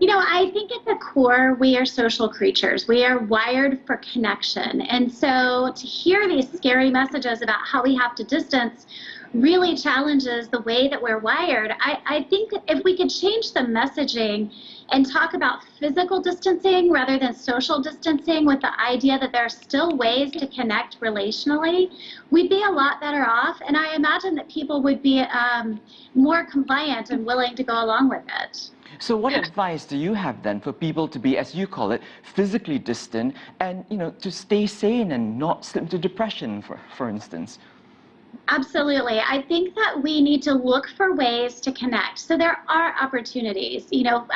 I think at the core, we are social creatures. We are wired for connection. And so to hear these scary messages about how we have to distance really challenges the way that we're wired. I think if we could change the messaging and talk about physical distancing rather than social distancing with the idea that there are still ways to connect relationally, we'd be a lot better off. And I imagine that people would be more compliant and willing to go along with it. So what advice do you have then for people to be, as you call it, physically distant and, to stay sane and not slip into depression, for instance? Absolutely. I think that we need to look for ways to connect. So there are opportunities.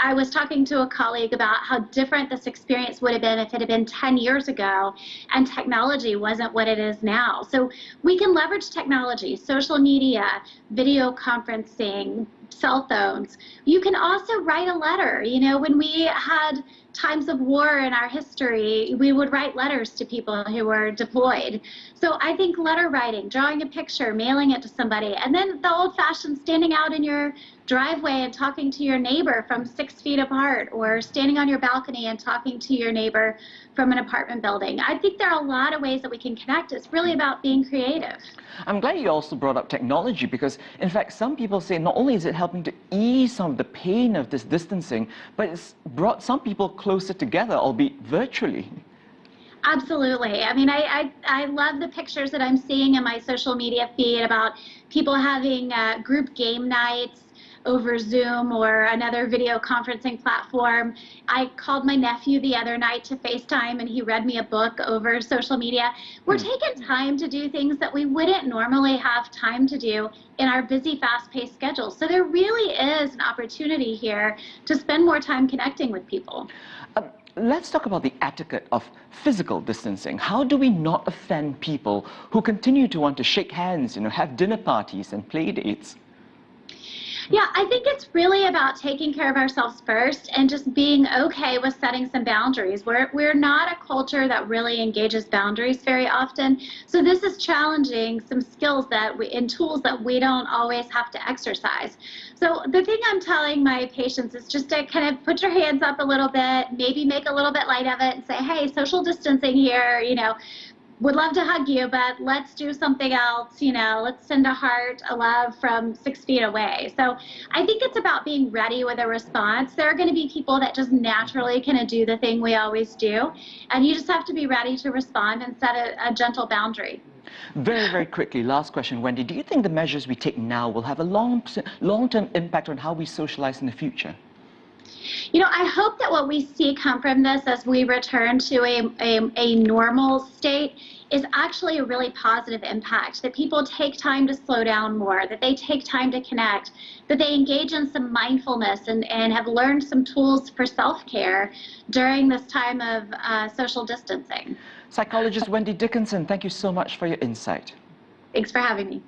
I was talking to a colleague about how different this experience would have been if it had been 10 years ago and technology wasn't what it is now. So we can leverage technology, social media, video conferencing, cell phones. You can also write a letter. When we had times of war in our history, we would write letters to people who were deployed. So I think letter writing, drawing a picture, mailing it to somebody, and then the old-fashioned standing out in your driveway and talking to your neighbor from 6 feet apart, or standing on your balcony and talking to your neighbor from an apartment building. I think there are a lot of ways that we can connect. It's really about being creative. I'm glad you also brought up technology because, in fact, some people say not only is it helping to ease some of the pain of this distancing, but it's brought some people closer together, albeit virtually. Absolutely. I mean, I love the pictures that I'm seeing in my social media feed about people having group game nights over Zoom or another video conferencing platform. I called my nephew the other night to FaceTime and he read me a book over social media. We're taking time to do things that we wouldn't normally have time to do in our busy, fast-paced schedule. So there really is an opportunity here to spend more time connecting with people. Let's talk about the etiquette of physical distancing. How do we not offend people who continue to want to shake hands, have dinner parties and play dates? Yeah, I think it's really about taking care of ourselves first and just being okay with setting some boundaries. We're not a culture that really engages boundaries very often. So this is challenging some skills and tools that we don't always have to exercise. So the thing I'm telling my patients is just to kind of put your hands up a little bit, maybe make a little bit light of it and say, hey, social distancing here, would love to hug you, but let's do something else, let's send a heart, a love from 6 feet away. So I think it's about being ready with a response. There are going to be people that just naturally kind of do the thing we always do, and you just have to be ready to respond and set a gentle boundary. Very, very quickly, last question, Wendy. Do you think the measures we take now will have a long-term impact on how we socialize in the future? I hope that what we see come from this as we return to a normal state is actually a really positive impact, that people take time to slow down more, that they take time to connect, that they engage in some mindfulness and have learned some tools for self-care during this time of social distancing. Psychologist Wendy Dickinson, thank you so much for your insight. Thanks for having me.